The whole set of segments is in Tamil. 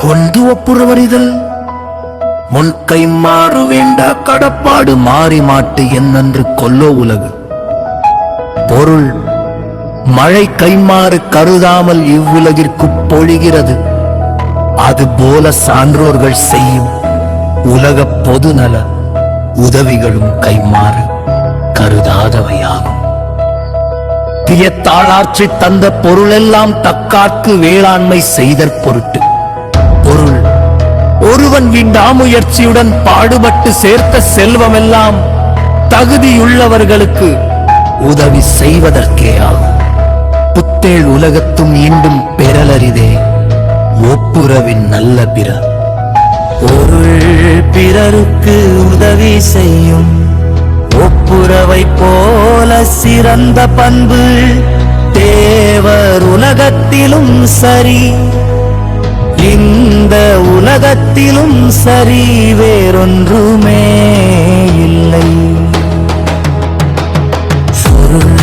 கொண்டு ஒப்புரவறிதல் முன்கை மாறு வேண்டா கடப்பாடு மாறி மாட்டு என்னென்று கொல்லோ உலகு பொருள் மழை கைமாறு கருதாமல் இவ்வுலகிற்கு பொழிகிறது. அதுபோல சான்றோர்கள் செய்யும் உலக பொதுநல உதவிகளும் கைமாறு கருதாதவையாகும். தியத்தாளாற்றி தந்த பொருளெல்லாம் தக்கார்க்கு வேளாண்மை செய்தற் பொருட்டு பொருள் ஒருவன் விடாமுயற்சியுடன் பாடுபட்டு சேர்த்த செல்வமெல்லாம் தகுதியுள்ளவர்களுக்கு உதவி செய்வதற்கே ஆகும். புத்தேள் உலகத்தும் ஈண்டும் பெறலரிதே ஒப்புரவின் நல்ல பிற பொருள் பிறருக்கு உதவி செய்யும் ஒப்புரவை போல சிறந்த பண்பு தேவர் உலகத்திலும் சரி இந்த உலகத்திலும் சரி வேறொன்றுமே இல்லை. பொருள்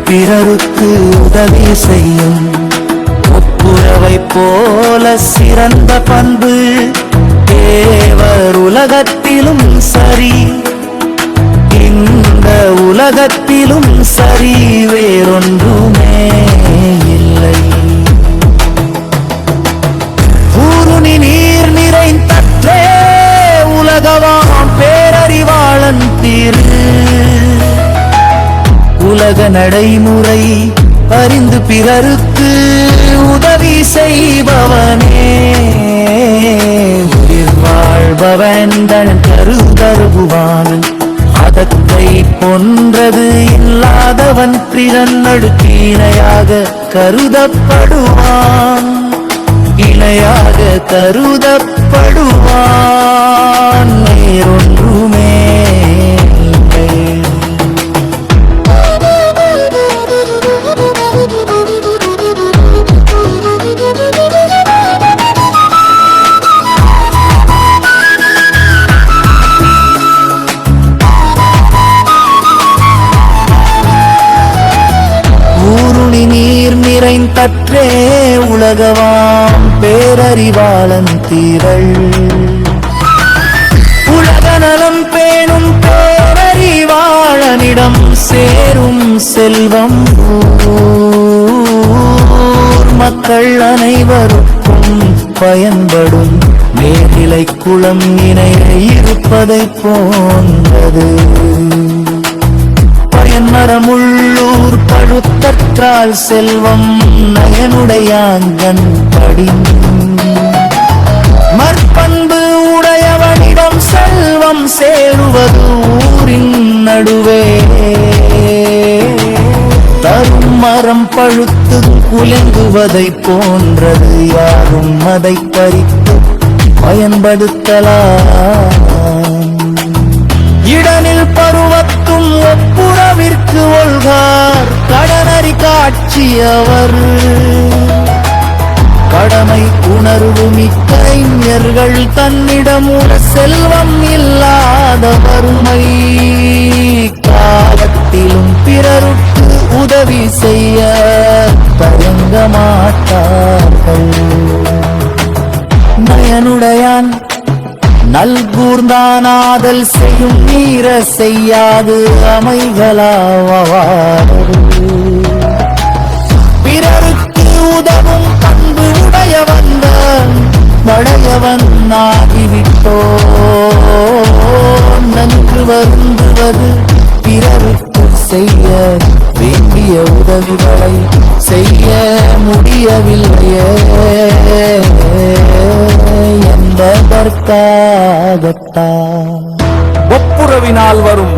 பிறருக்கு உதவி செய்யும் ஒப்புரவை போல சிறந்த பண்பு தேவர் உலகத்திலும் சரி இந்த உலகத்திலும் சரி வேறொன்றுமே இல்லை. ஊருணி நீர் நிறைந்தற்றே உலகவாம் பேரறிவாளன் தீரு உலக நடைமுறை அறிந்து பிறருக்கு உதவி செய்பவனே உயிர் வாழ்பவன் தன் கருதருவான் அதத்தை போன்றது இல்லாதவன் பிறன் அடுக்கு இணையாக கருதப்படுவான் இணையாக கருதப்படுவான் வேறொன்றுமே. தற்றே உலகவாம் பேரறிவாளன் தீரள் உலக நலம் பேணும் பேரறிவாளனிடம் சேரும் செல்வம் மக்கள் அனைவருக்கும் பயன்படும் மேல்நிலை குளம் இணைய இருப்பதை போன்றது. பயன்மரமுள்ளூர் பழுத்தற்றால் செல்வம் நயனுடையாங்கன் படின் மற்பண்பு உடையவனிடம் செல்வம் சேருவது ஊரின் நடுவே தரும் மரம் பழுத்து குலுங்குவதை போன்றது. யாரும் அதை பறித்து பயன்படுத்தலாம். இடனில் பருவத்தும் ஒப்புரவிற்கு ஒல்கார் கடனறி காட்சியவர் கடமை உணர்வு மிக்க இளைஞர்கள் தன்னிடம் செல்வம் இல்லாத வறுமை காலத்திலும் பிறருக்கு உதவி செய்ய தயங்க மாட்டார்கள். நயனுடையான் நல்கூர்ந்தானாதல் செய்யும் நீர செய்யாது அமைகளாவாறு பிறருக்கு உதவும் பண்பு உடையவன் வடையவன் ஆகிவிட்டோ நன்று வருந்துவது பிறருக்கு செய்ய வேண்டிய உதவிகளை செய்ய முடியவில்லையே என்பதற்காகத்தான் ஒப்புரவினால் வரும்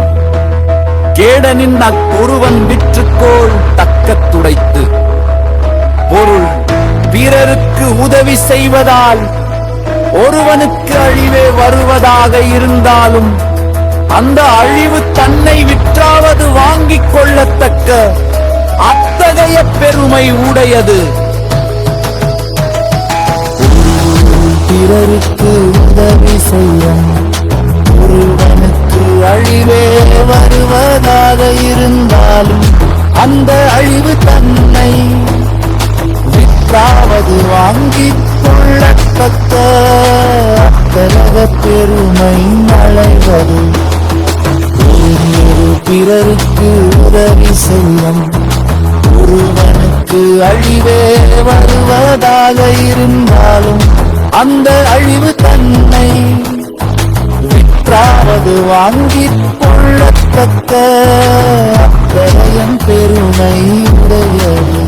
கேடனின் அக்கொருவன் விற்றுக்கோள் தக்க துடைத்து பொருள் பிறருக்கு உதவி செய்வதால் ஒருவனுக்கு அழிவே வருவதாக இருந்தாலும் அந்த அழிவு தன்னை விற்றாவது வாங்கிக் கொள்ளத்தக்க அத்தகைய பெருமை உடையது. பிறருக்கு உதவி செய்யும் ஒருவனுக்கு அழிவே வருவதாக இருந்தாலும் அந்த அழிவு தன்னை விற்றாவது வாங்கிக் கொள்ளத்தக்க கொள்ளத்தக்க அக்கரக பெருமை அடைவது பிறருக்கு உதவி செய்யும் ஒருவனுக்கு அழிவே வருவதாக இருந்தாலும் அந்த அழிவு தன்னை விற்றாவது வாங்கிக் கொள்ளத்தக்க அக்கரையன் பெருமை உடையது.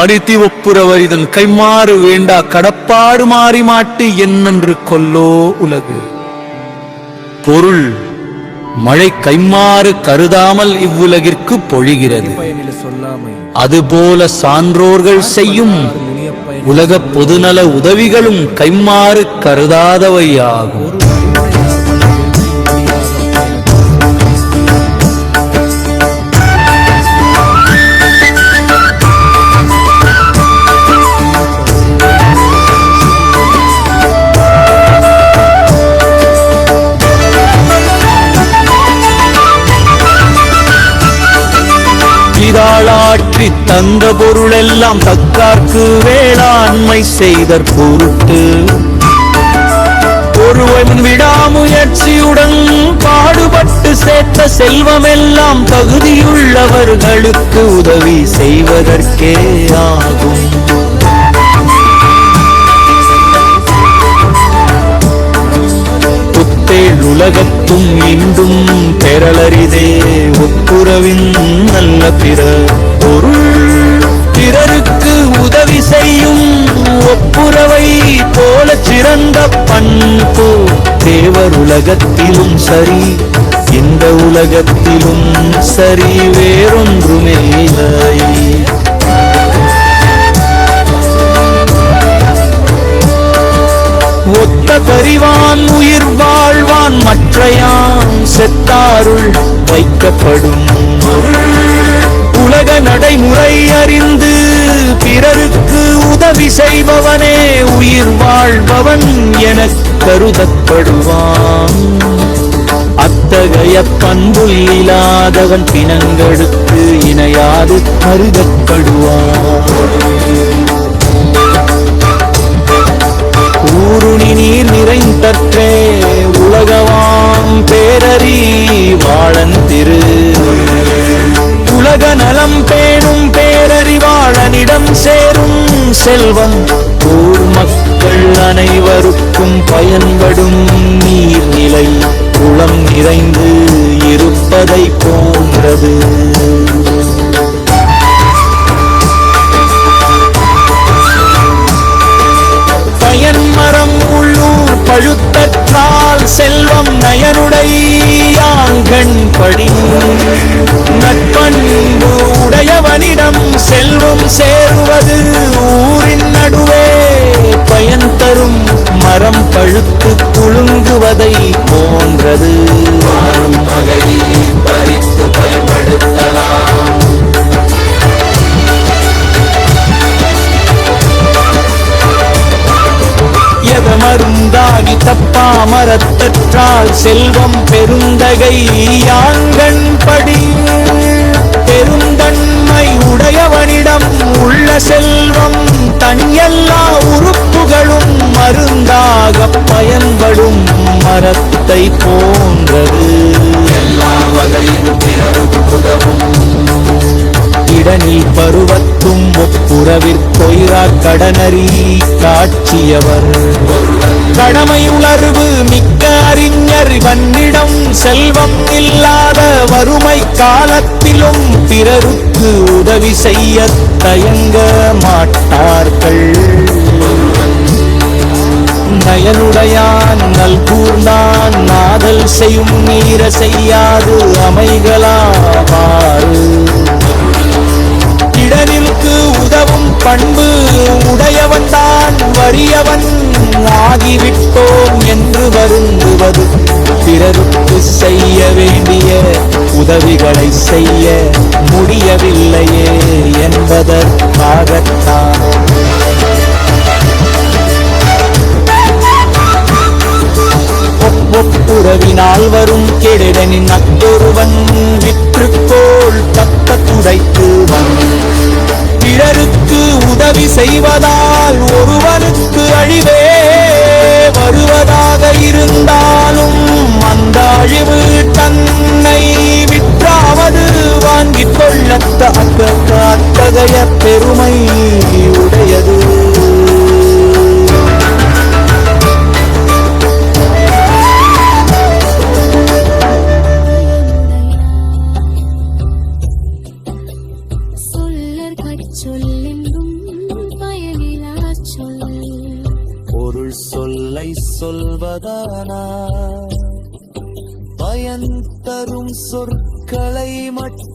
அடித்தி ஒப்புரவர் இதன் கைமாறு வேண்டா கடப்பாடு மாறி மாட்டு என்னென்று கொல்லோ உலகு. பொருள் மழை கைமாறு கருதாமல் இவ்வுலகிற்கு பொழிகிறது. அதுபோல சான்றோர்கள் செய்யும் உலக பொதுநல உதவிகளும் கைமாறு கருதாதவையாகும். ஆற்றி தந்த பொருளெல்லாம் தக்கார்க்கு வேளாண்மை செய்தற் பொருட்டு ஒருவன் விடாமுயற்சியுடன் பாடுபட்டு சேர்த்த செல்வமெல்லாம் தகுதியுள்ளவர்களுக்கு உதவி செய்வதற்கே ஆகும். உலகத்தும் இன்றும் பெறலரிதே ஒப்புரவின் நல்ல பிற பொருள் பிறருக்கு உதவி செய்யும் ஒப்புரவை போல சிறந்த பண்பு தேவர் உலகத்திலும் சரி இந்த உலகத்திலும் சரி வேறொன்றுமே இல்லை. ஒத்த கரிவான் உயிர் வாழ்வான் மற்றையான் செத்தாருள் வைக்கப்படும். உலக நடைமுறை அறிந்து பிறருக்கு உதவி செய்பவனே உயிர் வாழ்பவன் எனக் கருதப்படுவான். அத்தகைய பண்புள் இல்லாதவன் பிணங்களுக்கு இணையாது கருதப்படுவான். ஊருணி நீர் நிறைந்தற்றே உலகவாம் பேரறி வாழன் திரு உலக நலம் பேணும் பேரறிவாளனிடம் சேரும் செல்வம் ஊர் மக்கள் அனைவருக்கும் பயன்படும் நீர்நிலை குளம் நிறைந்து இருப்பதை போன்றது. பயன்மரம் உள்ளூர் பழுத்தற்றால் செல்வம் நயனுடையாங்கண் படி நட்பண்பு உடையவனிடம் செல்வம் சேருவது ஊரின் நடுவே பயன் தரும் மரம் பழுத்து குலுங்குவதை போன்றது. பறித்து பயன்படுத்தலாம். மருந்தாகி தப்பா மரத்தற்றால் செல்வம் பெருந்தகை யாங்கண் படி பெருந்தன்மை உடையவனிடம் உள்ள செல்வம் தன் எல்லா உறுப்புகளும் மருந்தாக பயன்படும் மரத்தை போன்றது. எல்லா வகையிலும் உதவும் இடனில் பருவத்தும் ஒப்புரவிற்கொய்ரா கடனறி காட்சியவர் கடமை உணர்வு மிக்க அறிஞர் வன்னிடம் செல்வம் இல்லாத வறுமை காலத்திலும் பிறருக்கு உதவி செய்ய தயங்க மாட்டார்கள். நயனுடையான் நல்கூர்ந்தான் நாதல் செய்யும் நீர செய்யாது அமைகளாவாறு. இடனிற்கு உதவும் பண்பு உடையவன்தான் வறியவன் ஆகிவிட்டோம் என்று வருந்துவது பிறருக்கு செய்ய வேண்டிய உதவிகளை செய்ய முடியவில்லையே என்பதற்காகத்தான். ஒப்புரவினால் வரும் கெடுடனின் அத்தொருவன் விற்றுக்கோள் தக்க துடைத்து பிறருக்கு உதவி செய்வதால் ஒருவனுக்கு அழிவே வருவதாக இருந்தாலும் அந்த அழிவு தன்னை விற்றாவது வாங்கிக் கொள்ளத்த அத்தகைய பெருமை உடையது. பொருள் சொல்லை சொல்வதானா பயன் தரும் சொற்களை மட்டும்